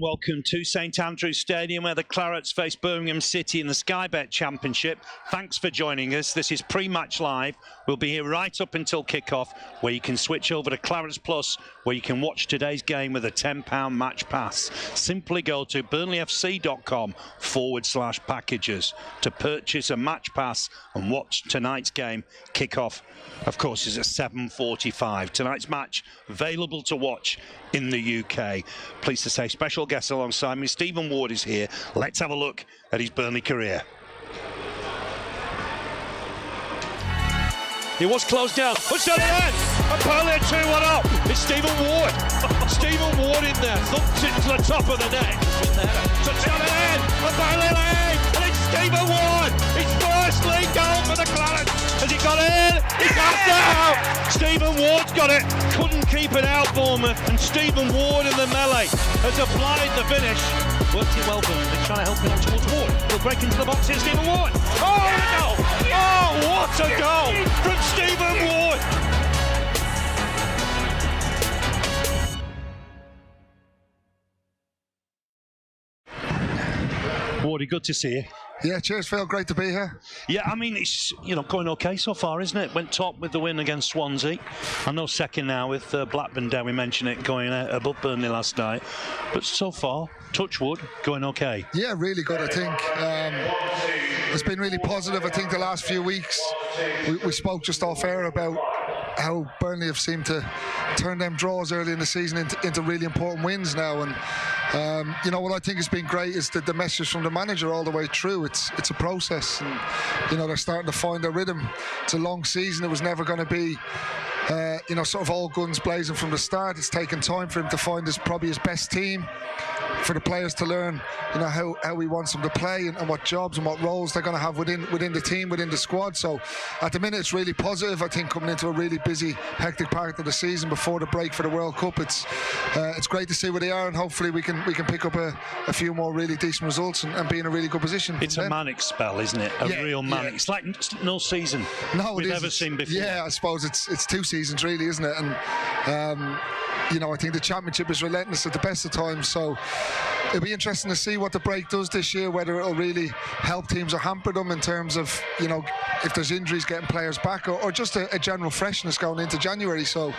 welcome to St Andrew's Stadium where the Clarets face Birmingham City in the SkyBet Championship. Thanks for joining us. This is Prematch Live. We'll be here right up until kickoff, where you can switch over to Clarets Plus, where you can watch today's game with a £10 match pass. Simply go to burnleyfc.com/packages to purchase a match pass and watch tonight's game. Kickoff, of course, is at 7:45. Tonight's match available to watch in the UK. Pleased to say special guest alongside me, Stephen Ward, is here. Let's have a look at his Burnley career. He was closed down. Push down the end. And Burnley are 2-1 up. It's Stephen Ward. Stephen Ward in there. Thumped it to the top of the net. Touch down the end. And Burnley lead. And it's Stephen Ward. His first league goal for the Clarets. Has he got it in? He's got it out. Stephen Ward's got it. Couldn't keep it out, Bournemouth. And Stephen Ward in the melee has applied the finish. Worked it well, Burnley. Trying to help him out towards Ward. We'll break into the box here, Stephen Ward. Oh, no! Oh, what a goal from Stephen Ward! Wardy, good to see you. Yeah, cheers, Phil. Great to be here. Yeah, I mean, it's going okay so far, isn't it? Went top with the win against Swansea. I know second now with Blackburn, dare we mention it, going above Burnley last night. But so far, touch wood, going okay. Yeah, really good, I think. It's been really positive, I think, the last few weeks. We spoke just off air about how Burnley have seemed to turn them draws early in the season into really important wins now. And what I think has been great is the message from the manager all the way through. It's a process, and they're starting to find their rhythm. It's a long season. It was never going to be sort of all guns blazing from the start. It's taken time for him to find probably his best team, for the players to learn how he wants them to play and what jobs and what roles they're going to have within the team, within the squad. So at the minute it's really positive, I think, coming into a really busy, hectic part of the season before the break for the World Cup. It's great to see where they are, and hopefully we can pick up a few more really decent results and be in a really good position. It's a manic spell, isn't it? A real manic. Yeah. It's like no season we've ever seen before. Yeah, I suppose it's two seasons really, isn't it? And I think the Championship is relentless at the best of times, so it'll be interesting to see what the break does this year, whether it'll really help teams or hamper them in terms of, if there's injuries, getting players back, or just a general freshness going into January. So,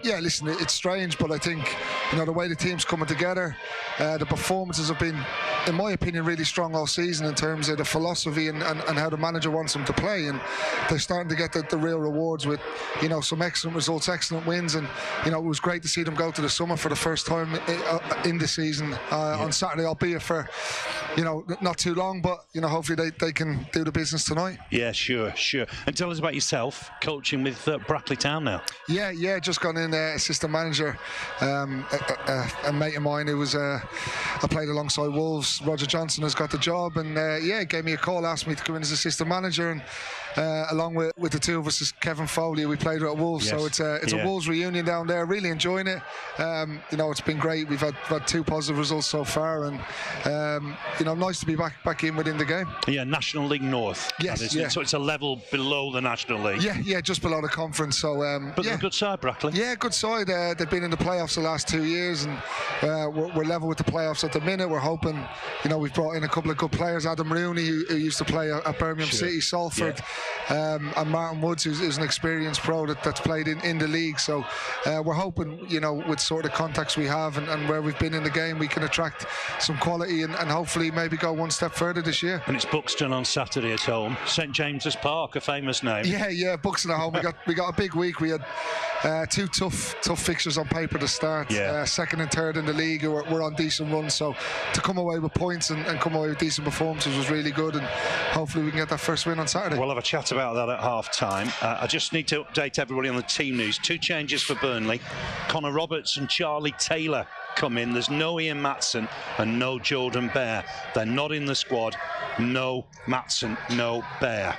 listen, it's strange, but I think, the way the team's coming together, the performances have been, in my opinion, really strong all season in terms of the philosophy and how the manager wants them to play, and they're starting to get the real rewards with, some excellent results, excellent wins, and, it was great to see them go to the summer for the first time in the season on Saturday, albeit for, not too long, but, hopefully they can do the business tonight. Yeah, sure. And tell us about yourself, coaching with Brackley Town now. Yeah, just gone in assistant manager. A mate of mine who was, I played alongside Wolves, Roger Johnson, has got the job, and gave me a call, asked me to come in as assistant manager, and along with the two of us, is Kevin Foley, we played at Wolves. Yes. So it's a Wolves reunion down there, really enjoying it. It's been great. We've had two positive results so far, and nice to be back in within the game. Yeah, National League North. Yes, yeah. So it's a level below the National League. Yeah, just below the conference. So, but they're a good side, Brackley. Yeah, good side. They've been in the playoffs the last 2 years, and we're level with the playoffs at the minute. We're hoping, we've brought in a couple of good players. Adam Rooney, who used to play at Birmingham City, Salford, and Martin Woods, who's an experienced pro that's played in the league. So we're hoping, with sort of contacts we have and where we've been in the game, we can attract some quality and hopefully maybe go one step further this year. And it's Buxton on Saturday at home. St James's Park, a famous name. Yeah, Buxton at home. We got a big week. We had two tough fixtures on paper to start. Yeah. Second and third in the league. We're on decent runs. So to come away with points and come away with decent performances was really good. And hopefully we can get that first win on Saturday. We'll have a chat about that at half-time. I just need to update everybody on the team news. 2 changes for Burnley. Connor Roberts and Charlie Taylor come in. There's no Ian Matson and no Jordan Bear. They're not in the squad. No Matson, no Bear.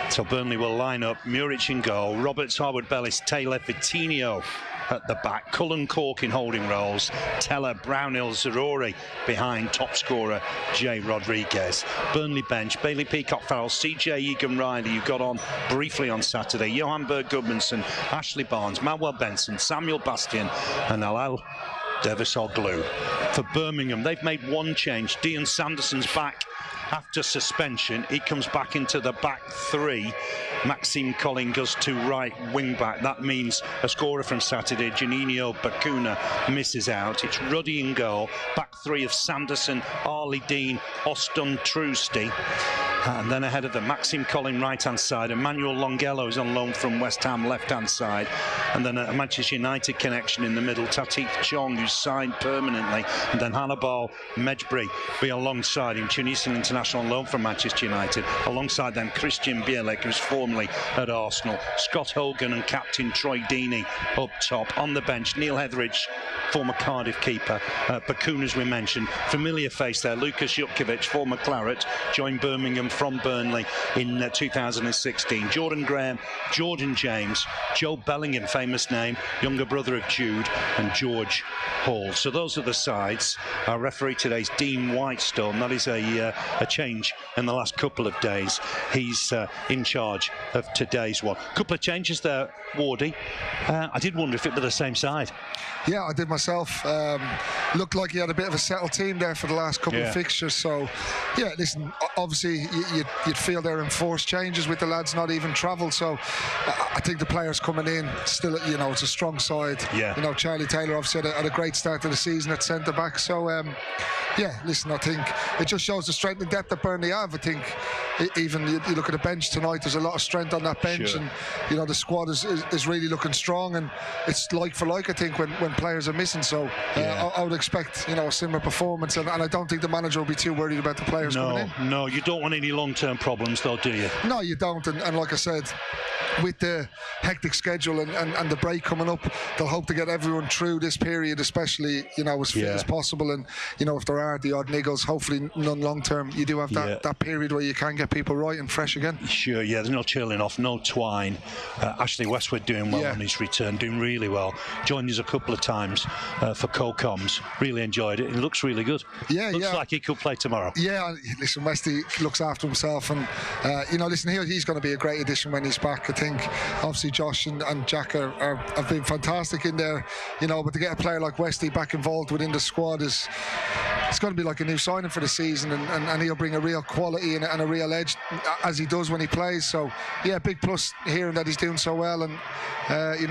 So Burnley will line up Muric in goal, Roberts, Harwood Bellis, Taylor, Vitinho at the back, Cullen Cork in holding roles, Teller, Brownhill, Zarori behind top scorer Jay Rodriguez. Burnley bench, Bailey Peacock Farrell, CJ Egan Riley, who got on briefly on Saturday, Johan Berg Gudmundsson, Ashley Barnes, Manuel Benson, Samuel Bastian and Alal Devisoglu. For Birmingham, they've made one change. Dean Sanderson's back after suspension. He comes back into the back three. Maxime Collin goes to right wing back. That means a scorer from Saturday, Juninho Bacuna, misses out. It's Ruddy in goal. Back three of Sanderson, Arlie Dean, Austin Trusty. And then ahead of them, Maxime Collin right-hand side, Emmanuel Longello is on loan from West Ham left-hand side, and then a Manchester United connection in the middle, Tatik Chong, who's signed permanently, and then Hannibal Mejbri be alongside him, Tunisian international on loan from Manchester United. Alongside them, Christian Bielik, who's formerly at Arsenal, Scott Hogan and captain Troy Deeney up top. On the bench, Neil Hetheridge, former Cardiff keeper, Bacuna, as we mentioned, familiar face there, Lucas Jutkiewicz, former Clarets, joined Birmingham from Burnley in 2016. Jordan Graham, Jordan James, Joe Bellingham, famous name, younger brother of Jude, and George Hall. So those are the sides. Our referee today is Dean Whitestone. That is a change in the last couple of days. He's in charge of today's one. Couple of changes there, Wardy. I did wonder if it were the same side. Yeah, I did myself. Looked like he had a bit of a settled team there for the last couple of fixtures. So, yeah, listen, obviously you'd feel they're enforced changes with the lads not even travelled. So, I think the players coming in still, it's a strong side. Yeah. Charlie Taylor obviously had a great start to the season at centre back. So, yeah, listen, I think it just shows the strength and depth that Burnley have. I think even you look at the bench tonight, there's a lot of strength on that bench, and the squad is really looking strong, and it's like for like, I think, when players are missing. So I would expect a similar performance, and I don't think the manager will be too worried about the players coming in. No, you don't want any long-term problems though, do you? No, you don't, and like I said, with the hectic schedule and the break coming up, they'll hope to get everyone through this period, especially as fit as possible, and if there are the odd niggles, hopefully none long term, you do have that period where you can get people right and fresh again. Sure, there's no chilling off, no twine. Ashley Westwood doing well on his return, doing really well. Joined us a couple of times for co-coms, really enjoyed it. It looks really good. Looks like he could play tomorrow. Yeah, listen, Westy looks after himself, and listen, he's going to be a great addition when he's back. I think obviously Josh and Jack have been fantastic in there, but to get a player like Westy back involved within the squad it's going to be like a new signing for the season, and he'll bring a real quality and a real edge as he does when he plays. So big plus hearing that he's doing so well, and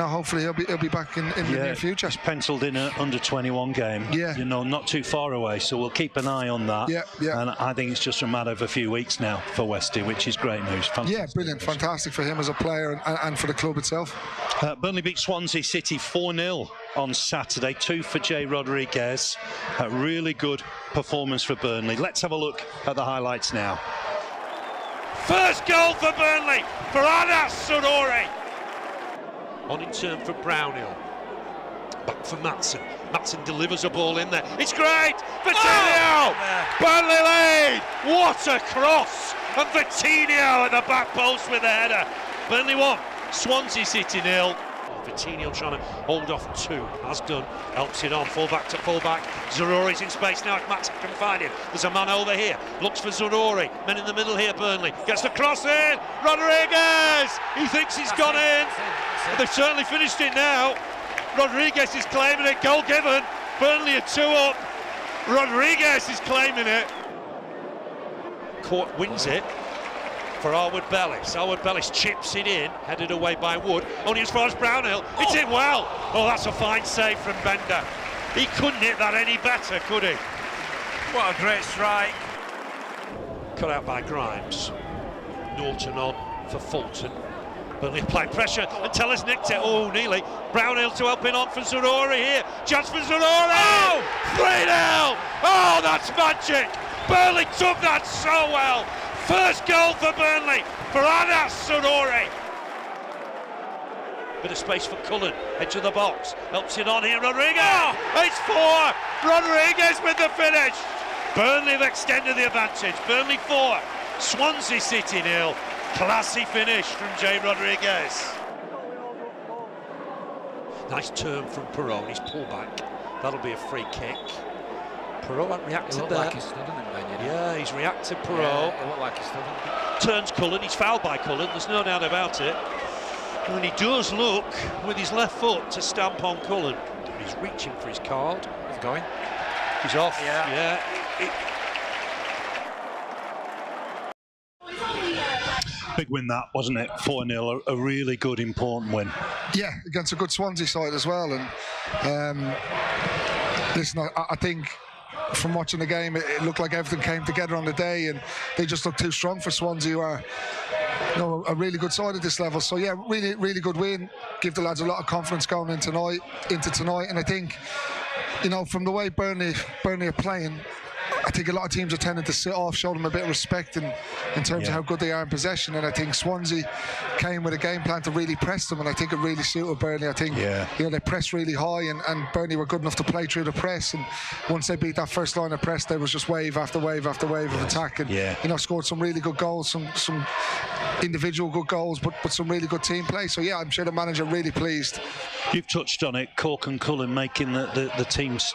hopefully he'll be back in the near future. He's penciled in an under-21 game, not too far away, so we'll keep an eye on that. And I think it's just a matter of a few weeks now for Westy, which is great news. Fantastic. Yeah, brilliant, fantastic for him as a player and for the club itself. Burnley beat Swansea City 4-0 on Saturday, 2 for Jay Rodriguez. A really good performance for Burnley. Let's have a look at the highlights now. First goal for Burnley for Anas Surori. On in turn for Brownhill. Back for Matson. Matson delivers a ball in there. It's great! Vitinho! Burnley lead! What a cross! And Vitinho at the back post with the header. Burnley 1, Swansea City 0. Vitinho trying to hold off 2, has done, helps it on, full-back to full-back. Zurori's in space now if Matson can find him. There's a man over here, looks for Zurori, men in the middle here, Burnley, gets the cross in, Rodriguez! He thinks he's gone in, they've certainly finished it now. Rodriguez is claiming it, goal given, Burnley are 2 up, Rodriguez is claiming it. Court wins it for Arwood Bellis. Arwood Bellis chips it in, headed away by Wood, only as far as Brownhill. It's in well. Oh, that's a fine save from Bender. He couldn't hit that any better, could he? What a great strike. Cut out by Grimes. Norton on for Fulton. Burnley applying pressure and Teller's nicked it. Oh, nearly. Brownhill to help in on for Zurori here. Chance for Zurori! Oh! 3-0! Oh, that's magic! Burnley took that so well. First goal for Burnley for Anas Surori. Bit of space for Cullen, edge of the box, helps it on here, Rodriguez! Oh, it's 4! Rodriguez with the finish! Burnley have extended the advantage, Burnley 4, Swansea City 0. Classy finish from Jay Rodriguez. Nice turn from Perot, he's pulled back. That'll be a free kick. Perot hasn't reacted there. Like he's stood on him, man, Yeah, he's reacted, Perot. Yeah, it looked like he stood on him. Turns Cullen, he's fouled by Cullen, there's no doubt about it. And he does look with his left foot to stamp on Cullen. He's reaching for his card. He's going. He's off. Yeah. Big win that, wasn't it? 4-0, a really good, important win. Yeah, against a good Swansea side as well. And listen, I think from watching the game, it looked like everything came together on the day, and they just looked too strong for Swansea, who are a really good side at this level. So yeah, really, really good win. Give the lads a lot of confidence going into tonight. And I think, from the way Burnley are playing, I think a lot of teams are tending to sit off, show them a bit of respect in terms of how good they are in possession. And I think Swansea came with a game plan to really press them, and I think it really suited Burnley. I think they pressed really high, and Burnley were good enough to play through the press. And once they beat that first line of press, there was just wave after wave after wave of attack, and scored some really good goals, some individual good goals, but some really good team play. So yeah, I'm sure the manager really pleased. You've touched on it, Cork and Cullen making the teams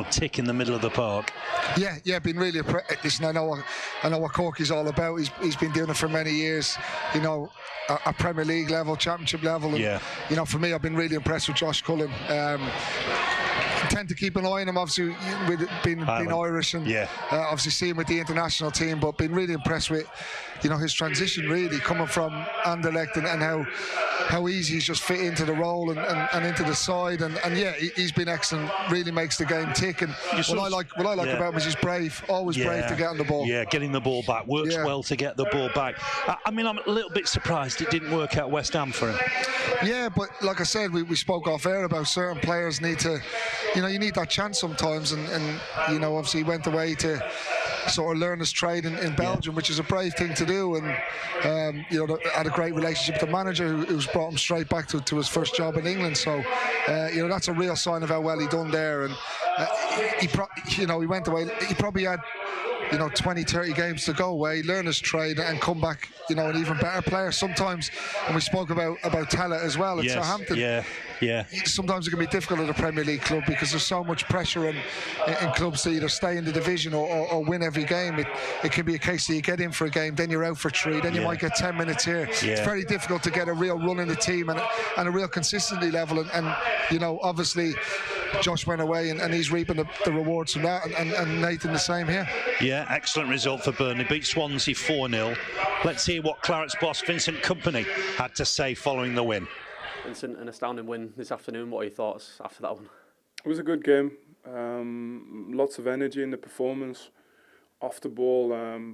tick in the middle of the park. Yeah, been really listen, I know what Cork is all about. He's been doing it for many years, at Premier League level, Championship level. And, for me, I've been really impressed with Josh Cullen. Tend to keep an eye on him, obviously, with being Irish, and obviously see him with the international team, but been really impressed with his transition, really coming from Anderlecht, and how easy he's just fit into the role and into the side, and he's been excellent. Really makes the game tick, and what I like about him is he's brave, always brave to get on the ball. Yeah, getting the ball back, works well to get the ball back. I mean, I'm a little bit surprised it didn't work out West Ham for him. Yeah, but like I said, we spoke off air about certain players need to, you need that chance sometimes, and obviously he went away to sort of learn his trade in Belgium, which is a brave thing to do, and had a great relationship with the manager who's brought him straight back to his first job in England. So that's a real sign of how well he done there, and he went away. He probably had 20-30 games to go where he learn his trade and come back an even better player. Sometimes, and we spoke about Tella as well at Southampton. Sometimes it can be difficult at a Premier League club because there's so much pressure in clubs to either stay in the division or win every game. It can be a case that you get in for a game, then you're out for 3, then you might get 10 minutes here. It's very difficult to get a real run in the team and a real consistency level, and obviously Josh went away and he's reaping the rewards from that, and Nathan the same here. Yeah, excellent result for Burnley. Beat Swansea 4-0. Let's hear what Clarets boss Vincent Kompany had to say following the win. Vincent, an astounding win this afternoon. What are your thoughts after that one? It was a good game. Lots of energy in the performance. Off the ball,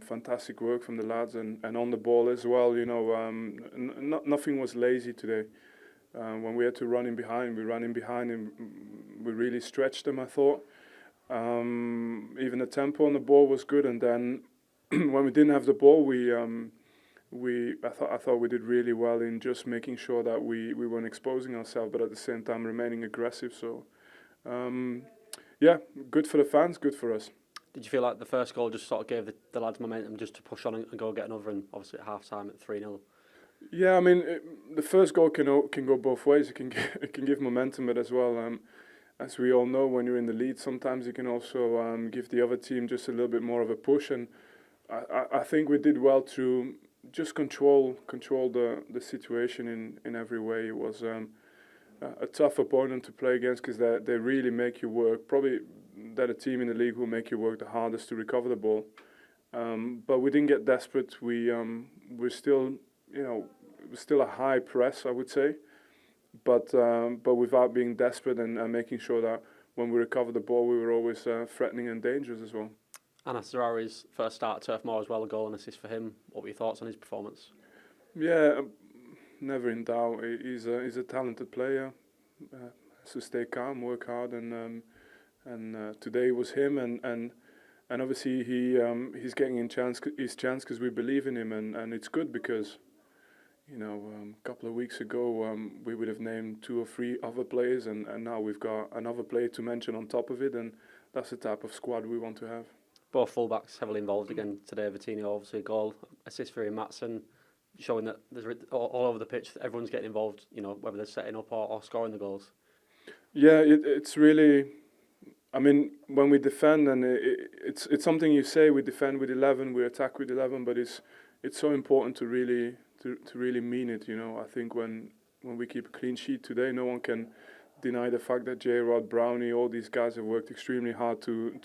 fantastic work from the lads, and on the ball as well. Nothing was lazy today. When we had to run in behind, we ran in behind, and we really stretched them, I thought. Even the tempo on the ball was good, and then when we didn't have the ball, I thought we did really well in just making sure that we weren't exposing ourselves, but at the same time remaining aggressive. So, good for the fans, good for us. Did you feel like the first goal just sort of gave the lads momentum just to push on and go get another, and obviously at half-time at 3-0? Yeah, I mean, the first goal can go both ways. It can give momentum, but as well, as we all know, when you're in the lead, sometimes it can also give the other team just a little bit more of a push. And I think we did well to just control the situation in every way. It was a tough opponent to play against because they really make you work. Probably they're a team in the league who make you work the hardest to recover the ball. But we didn't get desperate. We're still, it was still a high press, I would say. But without being desperate and making sure that when we recovered the ball, we were always threatening and dangerous as well. Anas Zaroury's first start at Turf Moor as well, a goal and assist for him. What were your thoughts on his performance? Yeah, never in doubt. He's a talented player. Has to stay calm, work hard, and today was him. And obviously he's getting his chance because we believe in him, and it's good because. A couple of weeks ago, we would have named 2 or 3 other players, and now we've got another player to mention on top of it, and that's the type of squad we want to have. Both fullbacks heavily involved again today. Vitinho, obviously, a goal, assist for Matson, showing that there's all over the pitch, everyone's getting involved, whether they're setting up or scoring the goals. Yeah, it's really, I mean, when we defend, and it's something you say, we defend with 11, we attack with 11, but it's so important to really mean it. I think when we keep a clean sheet today, no one can deny the fact that J-Rod, Brownie, all these guys have worked extremely hard to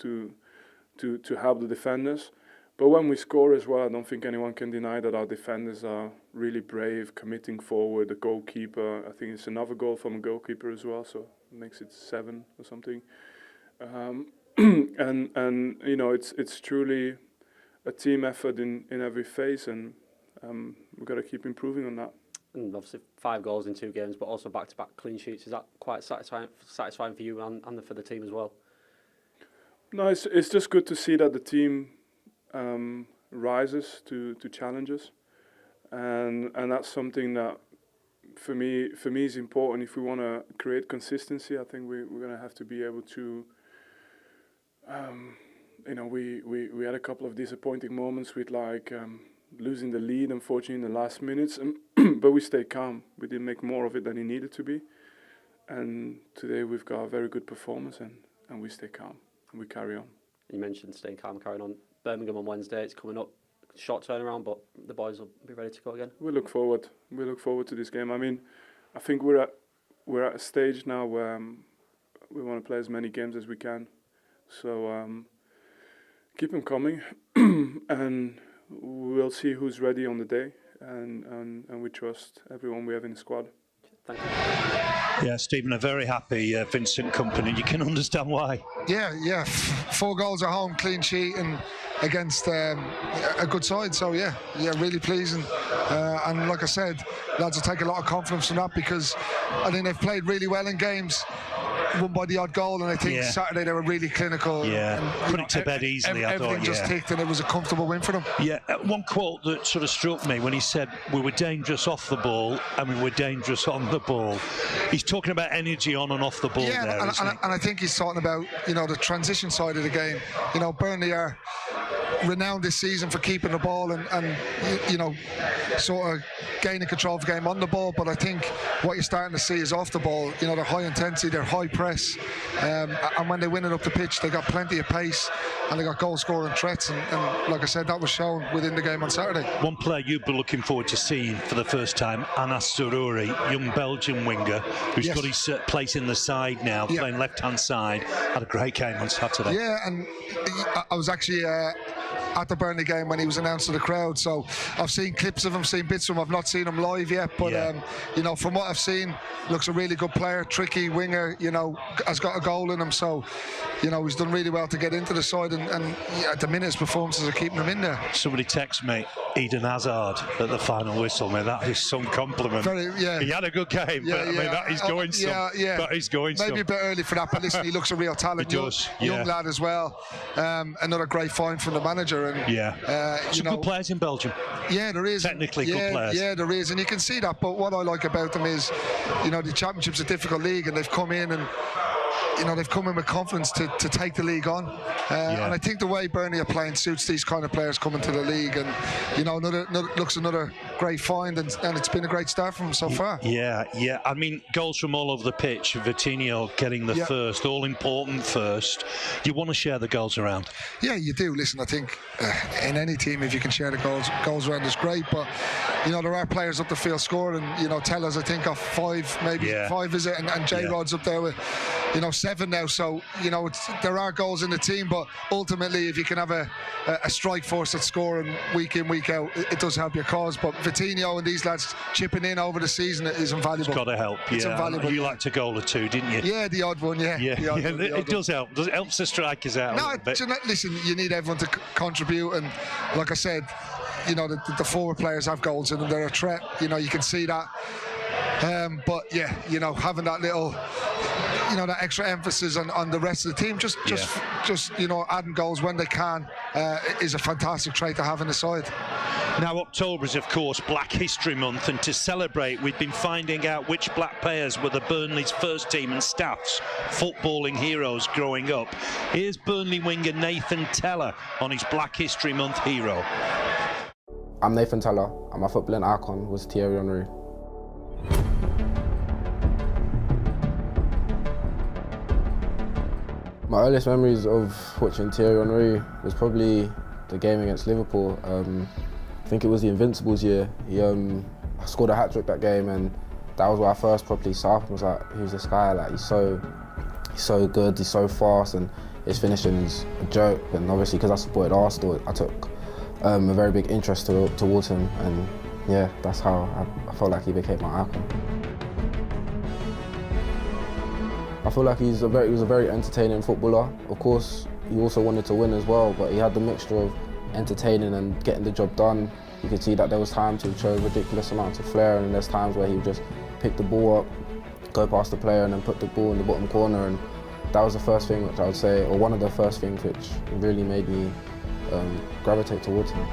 help the defenders. But when we score as well, I don't think anyone can deny that our defenders are really brave, committing forward. The goalkeeper, I think it's another goal from a goalkeeper as well, so it makes it 7 or something. And you know, it's truly a team effort in every phase, and we've got to keep improving on that. And obviously 5 goals in 2 games, but also back-to-back clean sheets. Is that quite satisfying for you and for the team as well? No, it's just good to see that the team rises to challenges, and that's something that for me is important. If we want to create consistency, I think we're going to have to be able to. You know, we had a couple of disappointing moments with losing the lead, unfortunately, in the last minutes, but we stayed calm. We didn't make more of it than it needed to be, and today we've got a very good performance, and we stay calm and we carry on. You mentioned staying calm, carrying on. Birmingham on Wednesday, it's coming up. Short turnaround, but the boys will be ready to go again. We look forward to this game. I mean, I think we're at a stage now where we want to play as many games as we can. So keep them coming, and we'll see who's ready on the day, and we trust everyone we have in the squad. Thank you. Yeah, Stephen, a very happy Vincent Kompany. You can understand why. Yeah. 4 goals at home, clean sheet, and against a good side. So yeah, really pleasing. And like I said, lads will take a lot of confidence from that, because I think they've played really well in games, won by the odd goal, and I think Saturday they were really clinical. Yeah, and, put it to bed easily. Everything just ticked, and it was a comfortable win for them. Yeah, one quote that sort of struck me when he said we were dangerous off the ball and we were dangerous on the ball. He's talking about energy on and off the ball there, and I think he's talking about, you know, the transition side of the game. You know, Burnley are renowned this season for keeping the ball and you know, sort of gaining control of the game on the ball, but I think what you're starting to see is off the ball. You know, they're high intensity, they're high press, and when they win it up the pitch, they got plenty of pace and they got goal scoring threats, and like I said, that was shown within the game on Saturday. One player you'd be looking forward to seeing for the first time, Anas Sarouri, young Belgian winger who's got his place in the side now, playing left-hand side, had a great game on Saturday. Yeah, and I was actually at the Burnley game when he was announced to the crowd, so I've seen clips of him, seen bits of him. I've not seen him live yet, but you know, from what I've seen, looks a really good player, tricky winger, you know, has got a goal in him, so you know, he's done really well to get into the side, and at the minute his performances are keeping him in there. Somebody texts me Eden Hazard at the final whistle. Man, that is some compliment. He had a good game, but I mean, that is going some. That is going some. Maybe a bit early for that, but listen, he looks a real talent. He does, young lad as well. Another great find from the manager. And some good players in Belgium. Yeah, there is. Technically good players. Yeah, there is, and you can see that. But what I like about them is, you know, the Championship's a difficult league, and they've come in and, you know, they've come in with confidence to take the league on. And I think the way Burnley are playing suits these kind of players coming to the league, and you know, another great find, and it's been a great start from them so far. Yeah. I mean, goals from all over the pitch. Vitinho getting the first, all important first. You want to share the goals around? Yeah, you do. Listen, I think in any team, if you can share the goals around, is great. But you know, there are players up the field scoring, and you know, Tellers, I think, off 5, maybe 5 is it, and J-Rod's up there with, you know, 7 now. So you know, there are goals in the team, but ultimately, if you can have a strike force that's scoring week in, week out, it does help your cause. But Vitinho and these lads chipping in over the season is invaluable. It's got to help. It's invaluable. You liked a goal or two, didn't you? Yeah, the odd one. It does help. It helps the strikers out. No, listen, you need everyone to contribute, and like I said, you know, the forward players have goals in them. They're a threat. You know, you can see that. But yeah, you know, having that little, you know, that extra emphasis on the rest of the team, just you know, adding goals when they can is a fantastic trait to have in the side. Now, October is, of course, Black History Month, and to celebrate, we've been finding out which black players were the Burnley's first team and staff's footballing heroes growing up. Here's Burnley winger Nathan Teller on his Black History Month hero. I'm Nathan Teller, and my footballing icon was Thierry Henry. My earliest memories of watching Thierry Henry was probably the game against Liverpool. I think it was the Invincibles year. He scored a hat-trick that game, and that was where I first properly saw him. I was like, who's this guy? Like, he's so good, he's so fast, and his finishing's a joke. And obviously, because I supported Arsenal, I took a very big interest towards him, and yeah, that's how I felt like he became my icon. I feel like he was a very entertaining footballer. Of course, he also wanted to win as well, but he had the mixture of entertaining and getting the job done. You could see that there was times he would show ridiculous amounts of flair, and there's times where he would just pick the ball up, go past the player, and then put the ball in the bottom corner. And that was the first thing which I would say, or one of the first things which really made me gravitate towards him.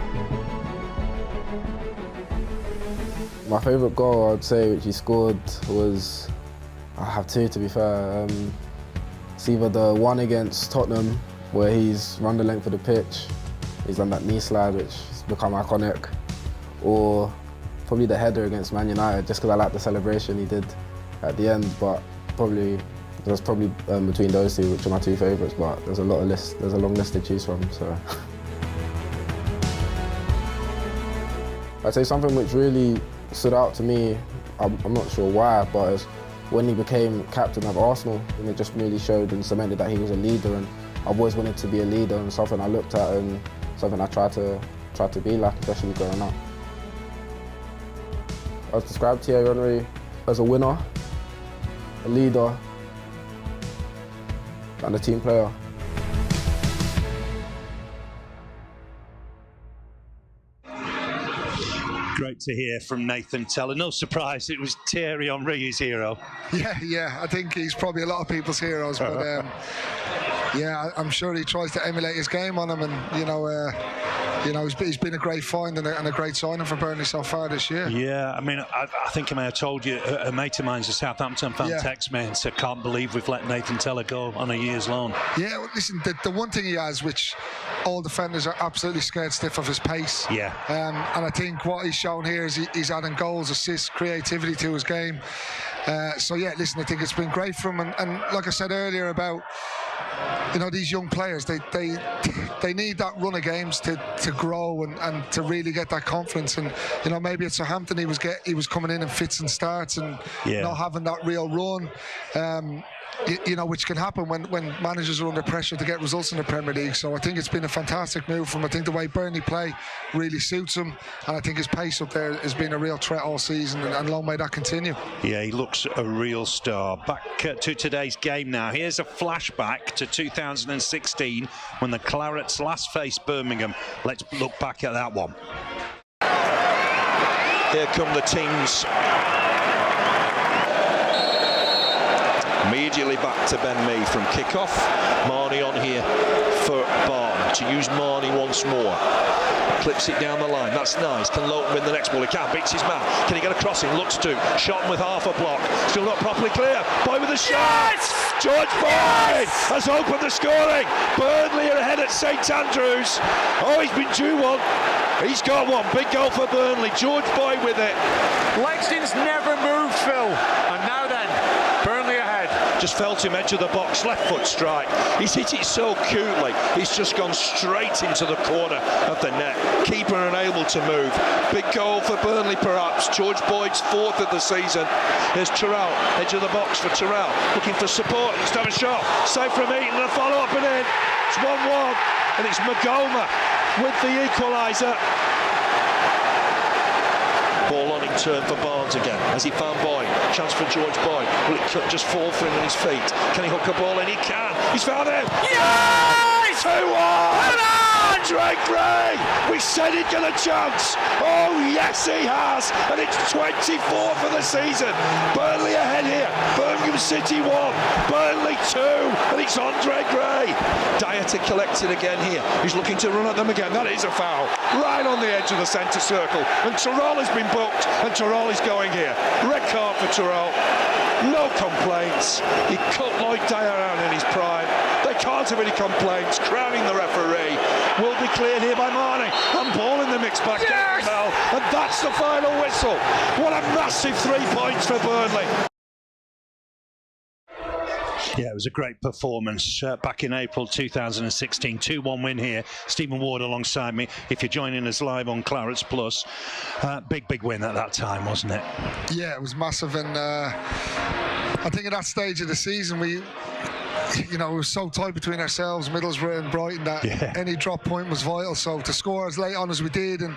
My favourite goal, I'd say, which he scored was, I have two to be fair. It's either the one against Tottenham, where he's run the length of the pitch, he's done that knee slide, which has become iconic, or probably the header against Man United, just because I like the celebration he did at the end. But there's probably between those two, which are my two favourites. But there's a long list to choose from. So I'd say something which really stood out to me. I'm not sure why, but it's when he became captain of Arsenal, and it just really showed and cemented that he was a leader. And I've always wanted to be a leader, and something I looked at and something I tried to be like, especially growing up. I would describe Thierry Henry as a winner, a leader, and a team player. Great to hear from Nathan Teller. No surprise, it was Thierry Henry, his hero. Yeah, I think he's probably a lot of people's heroes, but yeah, I'm sure he tries to emulate his game on him, and he's been a great find and a great signing for Burnley so far this year. Yeah, I mean, I think I may have told you, a mate of mine's a Southampton fan, text me and said, can't believe we've let Nathan Teller go on a year's loan. Yeah, well, listen, the one thing he has, which all defenders are absolutely scared stiff of, his pace. Yeah. And I think what he's shown here is he's adding goals, assists, creativity to his game. So yeah, listen, I think it's been great for him. And like I said earlier about, these young players, they need that run of games to grow and to really get that confidence. And maybe at Southampton he was coming in fits and starts and not having that real run. Which can happen when managers are under pressure to get results in the Premier League. So I think it's been a fantastic move from him. I think the way Burnley play really suits him, and I think his pace up there has been a real threat all season, and long may that continue. Yeah, he looks a real star. Back to today's game now. Here's a flashback to 2016 when the Clarets last faced Birmingham. Let's look back at that one. Here come the teams. Immediately back to Ben Mee from kick-off. Marnie on here for Barn to use Marnie once more. Clips it down the line, that's nice. Can Lowton win the next ball? He can, beats his man. Can he get a crossing? Looks to. Shot with half a block. Still not properly clear. Boy with a shot! Yes! George Boyd has opened the scoring. Burnley are ahead at St Andrews. Oh, he's been due one. He's got one. Big goal for Burnley. George Boyd with it. Lexington's never moved, Phil. And now then, Burnley ahead. Just fell to him, edge of the box, left foot strike. He's hit it so cutely. He's just gone straight into the corner of the net. Keeper unable to move. Big goal for Burnley, perhaps. George Boyd's fourth of the season. Here's Terrell, edge of the box for Terrell. Looking for support. Let's have a shot. Save from Eaton and a follow-up and in. It's 1-1. And it's Magoma with the equaliser. Ball on in turn for Barnes again. Has he found Boyd? Chance for George Boyd. Will it just fall for him on his feet? Can he hook a ball in? He can. He's found him. Yes! 2-1! Andre Gray! We said he'd get a chance. Oh, yes, he has. And it's 24 for the season. Burnley ahead here. Birmingham City 1. Burnley 2. And it's Andre Gray. Dyer to collect it again here. He's looking to run at them again. That is a foul. Right on the edge of the centre circle. And Terrell has been booked. And Terrell is going here. Red card for Terrell. No complaints. He cut Lloyd Dyer out in his prime. They can't have any complaints. Crowning the referee. Will be cleared here by Marnie. And ball in the mix back down the bell. And that's the final whistle. What a massive 3 points for Burnley. Yeah, it was a great performance back in April 2016. 2-1 win here. Stephen Ward alongside me. If you're joining us live on Clarets Plus, big win at that time, wasn't it? Yeah, it was massive, and I think at that stage of the season we were so tight between ourselves, Middlesbrough and Brighton, that any drop point was vital. So to score as late on as we did and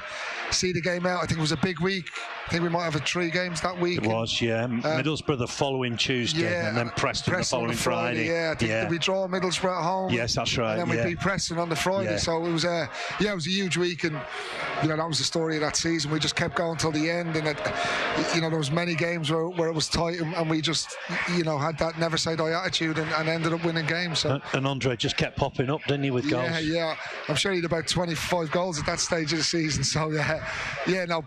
see the game out, I think it was a big week. I think we might have 3 games that week. It was, yeah. Middlesbrough the following Tuesday, and then Preston the following Friday. Yeah, I think we draw Middlesbrough at home. Yes, that's right. And then we beat Preston on the Friday. Yeah. So it was a huge week, and that was the story of that season. We just kept going till the end, and there was many games where it was tight, and we just had that never say die attitude, and ended up winning games. So. And Andre just kept popping up, didn't he, with goals? Yeah. I'm sure he had about 25 goals at that stage of the season. So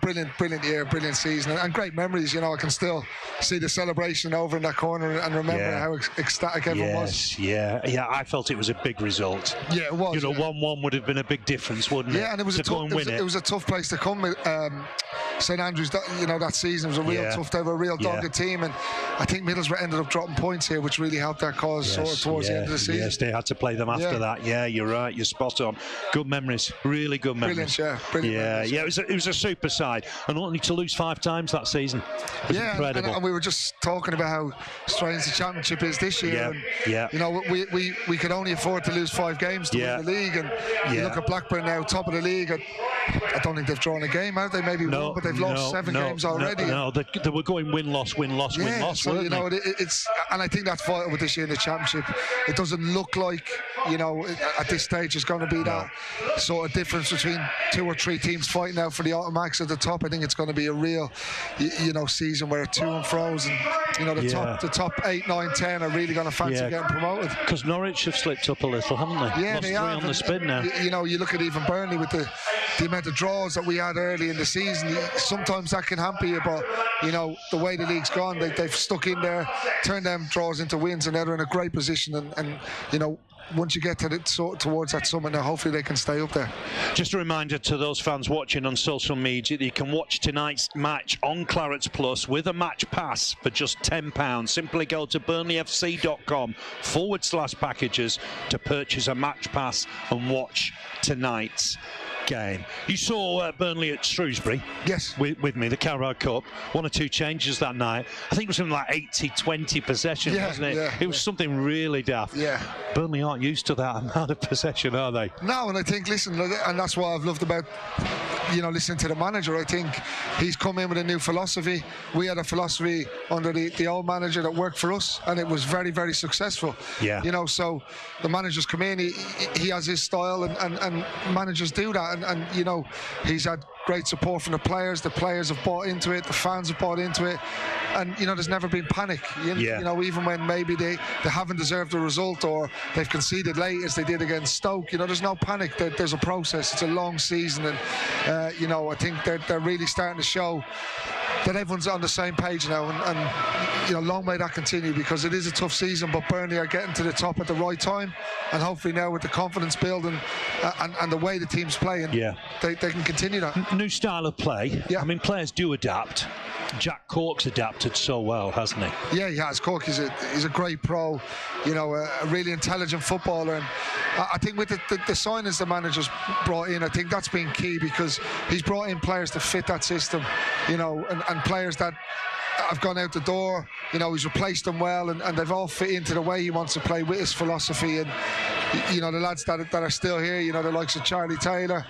brilliant year, brilliant season, and great memories. I can still see the celebration over in that corner and remember how ecstatic everyone was. Yeah. I felt it was a big result. Yeah, it was. 1-1 would have been a big difference, wouldn't it? Yeah, and it was a tough place to come. St Andrews, that season was a real tough. They were a real dogged team, and I think Middlesbrough ended up dropping points here, which really helped their cause towards the end of the season. Yes, they had to play them after that. Yeah, you're right. You're spot on. Good memories, really good memories. Brilliant. Memories. It was a super side, and only to lose 5 times that season. Incredible. And we were just talking about how strange the Championship is this year. We could only afford to lose 5 games to win the league, and you look at Blackburn now, top of the league. I don't think they've drawn a game, have they? Maybe one, but they've lost 7 games already. No, they were going win-loss, so, it's, and I think that's vital with this year in the Championship. It doesn't look like, at this stage there's going to be that sort of difference between 2 or 3 teams fighting out for the automatics at the top. I think it's going to be a real, season where it's to and fro's, and the top 8, 9, 10 are really going to fancy getting promoted. Because Norwich have slipped up a little, haven't they? Yeah, lost they 3 on the spin now. You look at even Burnley with the amount of draws that we had early in the season. Sometimes that can hamper you, but the way the league's gone, they've stuck in there, turned them draws into wins, and they're in a great position. And once you get towards that summit now, hopefully they can stay up there. Just a reminder to those fans watching on social media that you can watch tonight's match on Clarets Plus with a match pass for just £10. Simply go to burnleyfc.com/packages to purchase a match pass and watch tonight's game. You saw Burnley at Shrewsbury. Yes. With me, the Carabao Cup. 1 or 2 changes that night. I think it was something like 80-20 possession, wasn't it? It was something really daft. Yeah. Burnley aren't used to that amount of possession, are they? No, and I think, and that's what I've loved about listening to the manager. I think he's come in with a new philosophy. We had a philosophy under the old manager that worked for us, and it was very, very successful. Yeah. So the manager's come in, he has his style, and managers do that, and he's had great support from the players have bought into it, the fans have bought into it, and there's never been panic. Even when maybe they haven't deserved the result or they've conceded late as they did against Stoke, there's no panic. There's a process. It's a long season, and I think they're really starting to show that everyone's on the same page now, and long may that continue, because it is a tough season, but Burnley are getting to the top at the right time, and hopefully now with the confidence building and the way the team's playing, they can continue that. New style of play. I mean, players do adapt. Jack Cork's adapted so well, hasn't he? Yeah, he has. Cork is a great pro, a really intelligent footballer, and I think with the signings the manager's brought in, I think that's been key, because he's brought in players to fit that system, and players that have gone out the door. He's replaced them well, and they've all fit into the way he wants to play with his philosophy. And the lads that are still here, the likes of Charlie Taylor,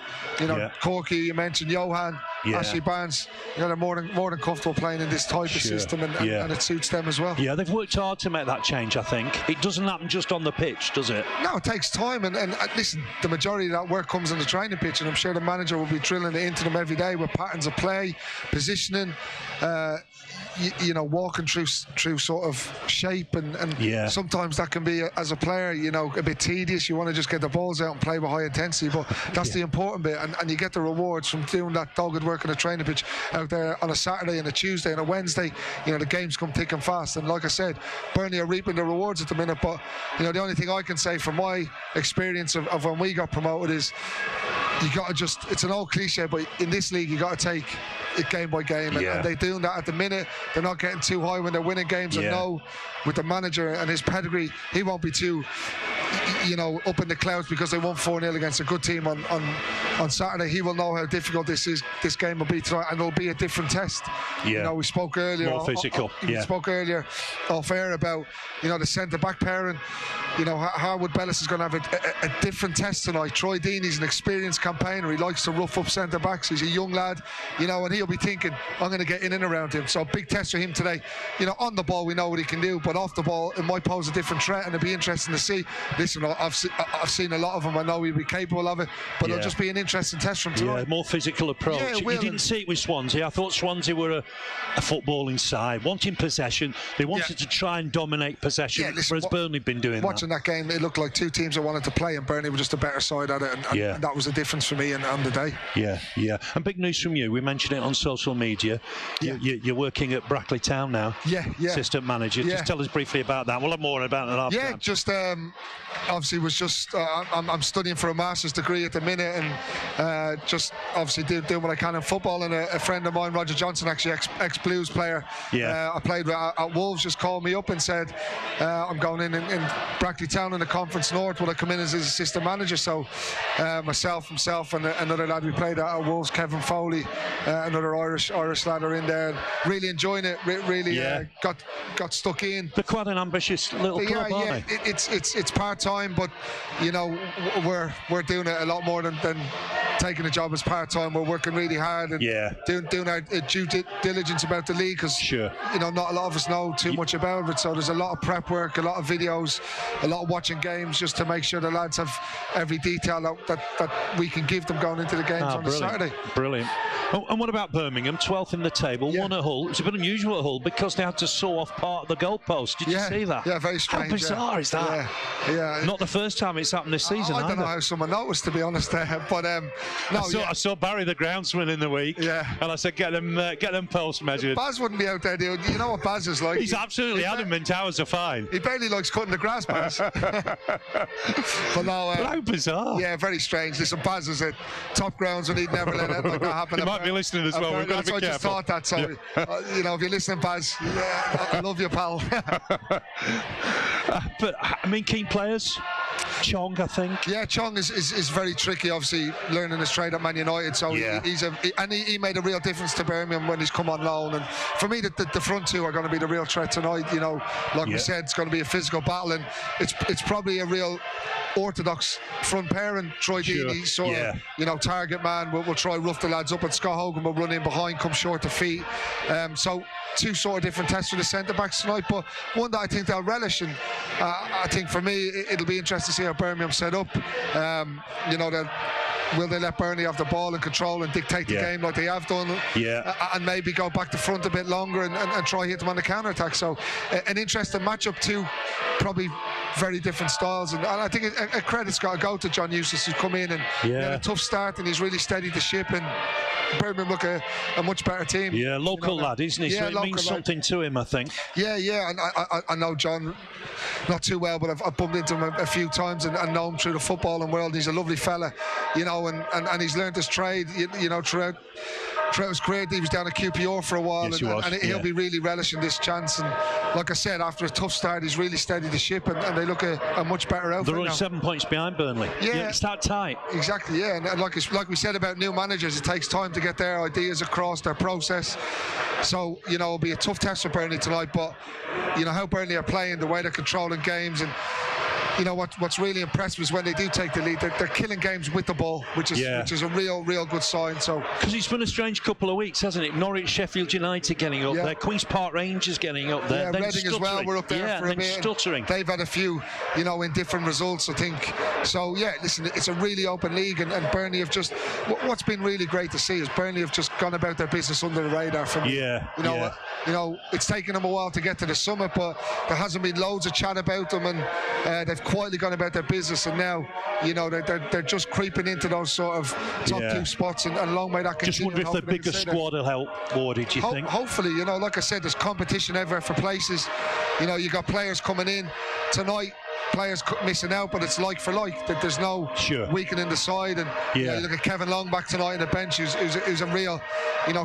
Corky, you mentioned Johan, Ashley Barnes, they're more than comfortable playing in this type of system, and it suits them as well. Yeah, they've worked hard to make that change, I think. It doesn't happen just on the pitch, does it? No, it takes time, and listen, the majority of that work comes on the training pitch, and I'm sure the manager will be drilling it into them every day with patterns of play, positioning, walking through sort of shape, and sometimes that can be, as a player, a bit tedious. You want to just get the balls out and play with high intensity, but that's the important bit, and you get the rewards from doing that dogged work on the training pitch out there on a Saturday and a Tuesday and a Wednesday. The games come thick and fast, and like I said, Burnley are reaping the rewards at the minute, but the only thing I can say from my experience of when we got promoted is, you got to it's an old cliche, but in this league you got to take it game by game, and they're doing that at the minute. They're not getting too high when they're winning games, and know with the manager and his pedigree, he won't be too, up in the clouds because they won 4-0 against a good team on Saturday. He will know how difficult this game will be tonight, and it'll be a different test. We spoke earlier. More physical. We spoke earlier off air about the centre back pairing. Harwood Bellis is going to have a different test tonight. Troy Deeney's an experienced campaigner. He likes to rough up centre backs. He's a young lad, and he'll be thinking, I'm going to get in and around him. So a big test for him today. On the ball we know what he can do, but off the ball it might pose a different threat, and it'll be interesting to see. Listen, I've seen a lot of him. I know he'll be capable of it, but it'll just be an interesting test from tonight. More physical approach. You didn't see it with Swansea. I thought Swansea were a footballing side, wanting possession. They wanted to try and dominate possession, whereas Burnley have been doing watching that game, it looked like two teams that wanted to play, and Burnley were just a better side at it, and that was the difference for me on the day. And big news from you. We mentioned it on social media. You're working at Brackley Town now. Assistant manager. Just tell us briefly about that. We'll have more about it after. Just obviously was just I'm studying for a master's degree at the minute, and just obviously doing what I can in football. And a friend of mine, Roger Johnson, actually ex-Blues player, I played with at Wolves, just called me up and said, I'm going in Brackley Town in the Conference North. Will I come in as his assistant manager? So himself and another lad we played at Wolves, Kevin Foley, another Irish lad are in there. Really enjoying it. Really got stuck in. They're quite an ambitious little club, aren't they? It's part-time, but we're doing it a lot more than taking a job as part-time. We're working really hard and doing our due diligence about the league, because not a lot of us know too much about it. So there's a lot of prep work, a lot of videos, a lot of watching games, just to make sure the lads have every detail that we can give them going into the games on the Saturday. Brilliant. Oh, and what about Birmingham? 12th in the table, won at Hull. It's a bit unusual at Hull because they had to saw off part of the goalpost. Did you see that? Yeah, very strange. How bizarre is that? Yeah. Not the first time it's happened this season. I don't know how someone noticed, to be honest. But I saw Barry the groundsman in the week. And I said, get them posts measured. Baz wouldn't be out there, dude. You know what Baz is like. He's absolutely adamant hours are fine. He barely likes cutting the grass, Baz. But how bizarre. Yeah, very strange. Listen, Baz is at top grounds, and he'd never let anything like that happen. He might be listening as well. We've got to be careful. I just thought that. So, if you're listening, Baz, I love you, pal. But I mean, key players. Chong, I think. Yeah, Chong is very tricky. Obviously, learning his trade at Man United, so he made a real difference to Birmingham when he's come on loan. And for me, the front two are going to be the real threat tonight. We said, it's going to be a physical battle, and it's probably a real orthodox front pair, and Troy Deeney sort of, target man. We'll try rough the lads up, and Scott Hogan will run in behind, come short of feet. So two sort of different tests for the centre backs tonight, but one that I think they'll relish. And I think for me, it'll be interesting to see how Birmingham set up. Will they let Burnley have the ball and control and dictate the game like they have done? And maybe go back to front a bit longer and try hit them on the counter-attack. So an interesting matchup, too. Probably very different styles. And I think a credit's got to go to John Eustace, who's come in and had a tough start, and he's really steadied the ship. And Birmingham look a much better team. Yeah, local lad, isn't he? So it means something to him, I think. Yeah. And I know John not too well, but I've bumped into him a few times and know him through the footballing world. He's a lovely fella, and he's learned his trade, throughout his career. He was down at QPR for a while, and he'll be really relishing this chance. And like I said, after a tough start, he's really steadied the ship, and they look a much better outfit. They're only 7 points behind Burnley. It's that tight. Exactly, and like we said about new managers, it takes time to get their ideas across, their process. So, it'll be a tough test for Burnley tonight, but, how Burnley are playing, the way they're controlling games, and what's really impressive is when they do take the lead, they're killing games with the ball, which is a real good sign. So because it's been a strange couple of weeks, hasn't it? Norwich, Sheffield United getting up there, Queen's Park Rangers getting up there, then Reading as well. We're up there for a bit. Stuttering. They've had a few, in different results, I think. So listen, it's a really open league, and Burnley have just. What's been really great to see is Burnley have just gone about their business under the radar. For me. It's taken them a while to get to the summit, but there hasn't been loads of chat about them, and they've quietly gone about their business, and now they're just creeping into those sort of top two spots, and long may that continue. Just wonder if the bigger squad will help, Wardy, do you think? Hopefully, like I said, there's competition everywhere for places. You got players coming in tonight. players missing out, but it's like for like. That there's no weakening the side. And you look at Kevin Long back tonight on the bench, who's a real,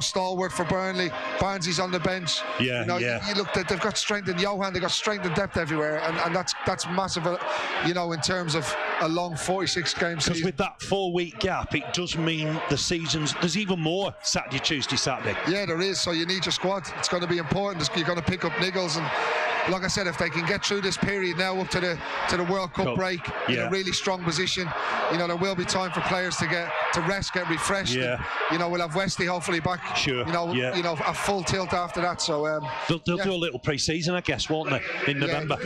stalwart for Burnley. Barnsley's on the bench. You look, they've got strength in Johan, they've got strength and depth everywhere, and that's massive. In terms of a long 46 game season. Because with that 4-week gap, it does mean the season's, there's even more Saturday, Tuesday, Saturday. Yeah, there is. So you need your squad. It's going to be important. You're going to pick up niggles, and like I said, if they can get through this period now up to the World Cup break in a really strong position, there will be time for players to rest, get refreshed. And, we'll have Wesley hopefully back. A full tilt after that. So they'll do a little pre-season, I guess, won't they, in November?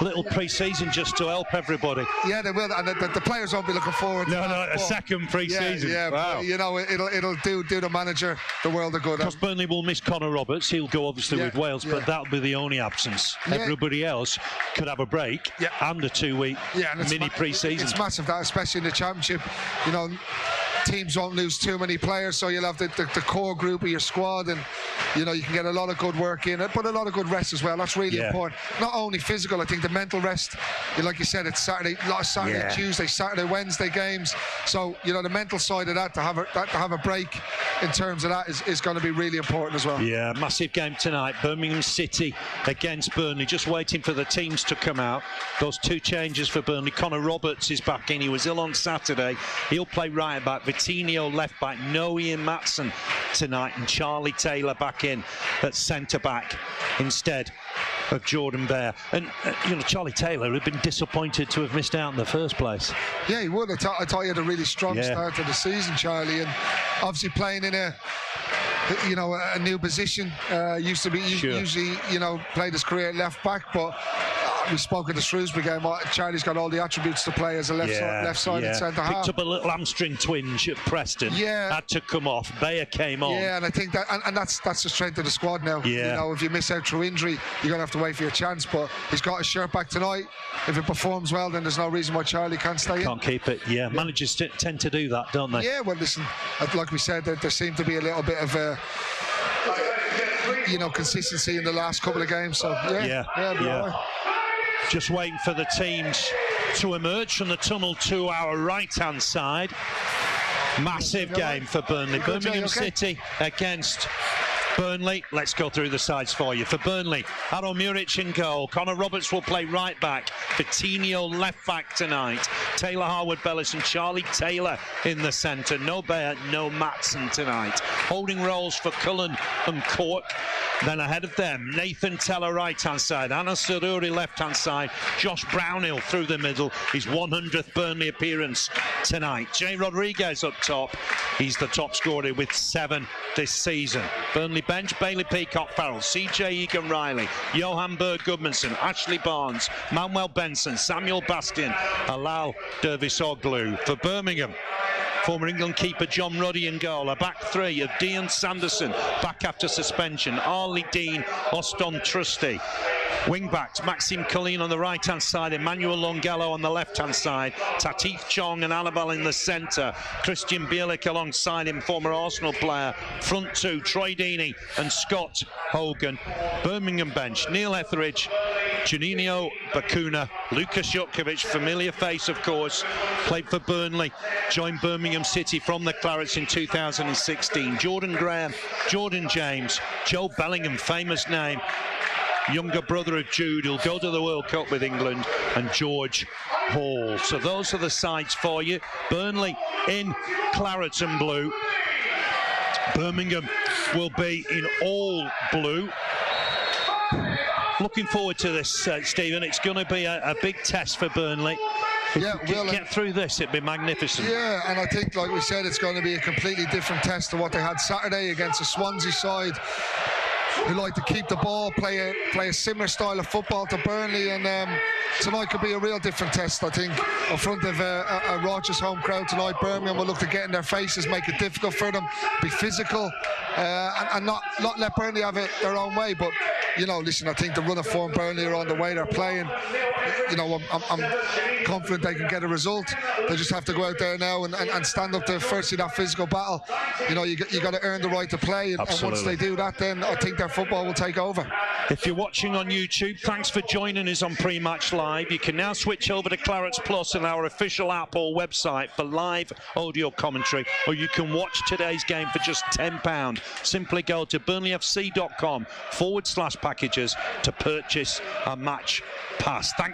Little pre-season just to help everybody. Yeah, they will, and the players won't be looking forward to a second pre-season. Wow. It'll do the manager the world of good. Because Burnley will miss Connor Roberts. He'll go obviously with Wales, but that'll be the only absence. Everybody else could have a break and a 2-week mini pre-season. It's massive, that, especially in the Championship. Teams won't lose too many players, so you'll have the core group of your squad, and you can get a lot of good work in it, but a lot of good rest as well. That's really important. Not only physical, I think the mental rest. Like you said, it's Saturday, Tuesday, Saturday, Wednesday games. So the mental side of that, to have a break in terms of that is going to be really important as well. Yeah, massive game tonight. Birmingham City against Burnley. Just waiting for the teams to come out. Those 2 changes for Burnley. Connor Roberts is back in. He was ill on Saturday. He'll play right back. Vitinho left back, no Ian Matson tonight, and Charlie Taylor back in at centre back instead of Jordan Bear. And Charlie Taylor had been disappointed to have missed out in the first place. Yeah, he would. I thought he had a really strong start to the season, Charlie, and obviously playing in a new position. Usually played his career at left back, but we spoke at the Shrewsbury game. Charlie's got all the attributes to play as a left side and centre half. Picked up a little hamstring twinge at Preston. Had to come off. Bayer came on. Yeah, and I think that, and that's the strength of the squad now. If you miss out through injury, you're gonna have to wait for your chance. But he's got his shirt back tonight. If it performs well, then there's no reason why Charlie can't stay in. Can't keep it. Managers tend to do that, don't they? Yeah. Well, listen, like we said, there seemed to be a little bit of consistency in the last couple of games. So right. Just waiting for the teams to emerge from the tunnel to our right-hand side. Massive game for Burnley. Birmingham City against Burnley. Let's go through the sides for you. For Burnley, Aro Muric in goal. Connor Roberts will play right back. Vitinho left back tonight. Taylor Harwood-Bellis and Charlie Taylor in the centre. No Bear, no Matson tonight. Holding roles for Cullen and Cork. Then ahead of them, Nathan Teller right-hand side, Anas Saruri left-hand side, Josh Brownhill through the middle, his 100th Burnley appearance tonight. Jay Rodriguez up top, he's the top scorer with 7 this season. Burnley bench, Bailey Peacock Farrell, CJ Egan-Riley, Johan Berg-Gudmundsson, Ashley Barnes, Manuel Benson, Samuel Bastian, Alal Dervisoglu. For Birmingham, former England keeper John Ruddy in goal. A back 3 of Dean Sanderson, back after suspension. Arlie Dean, Oston Trusty. Wing backs, Maxime Colleen on the right-hand side, Emmanuel Longello on the left-hand side, Tatif Chong and Annabelle in the centre, Christian Bielik alongside him, former Arsenal player. Front 2, Troy Deeney and Scott Hogan. Birmingham bench, Neil Etheridge, Juninho Bakuna, Lucas Jutkovic, familiar face of course, played for Burnley, joined Birmingham City from the Clarets in 2016. Jordan Graham, Jordan James, Joe Bellingham, famous name, younger brother of Jude, who'll go to the World Cup with England, and George Hall. So those are the sides for you. Burnley in claret and blue. Birmingham will be in all blue. Looking forward to this, Stephen. It's going to be a big test for Burnley. If we get through this, it'd be magnificent. Yeah, and I think, like we said, it's going to be a completely different test to what they had Saturday against a Swansea side who like to keep the ball, play a similar style of football to Burnley, and tonight could be a real different test, I think, in front of a Rogers home crowd tonight. Birmingham will look to get in their faces, make it difficult for them, be physical, and not let Burnley have it their own way. But you know, listen, I think the run of form Burnley are on the way they're playing. You know, I'm confident they can get a result. They just have to go out there now and stand up to firstly that physical battle. You know, you got to earn the right to play, and once they do that, then I think their football will take over. If you're watching on YouTube, thanks for joining us on Prematch Live. You can now switch over to Clarets Plus and our official app or website for live audio commentary, or you can watch today's game for just £10. Simply go to burnleyfc.com/packages to purchase a match pass. Thanks.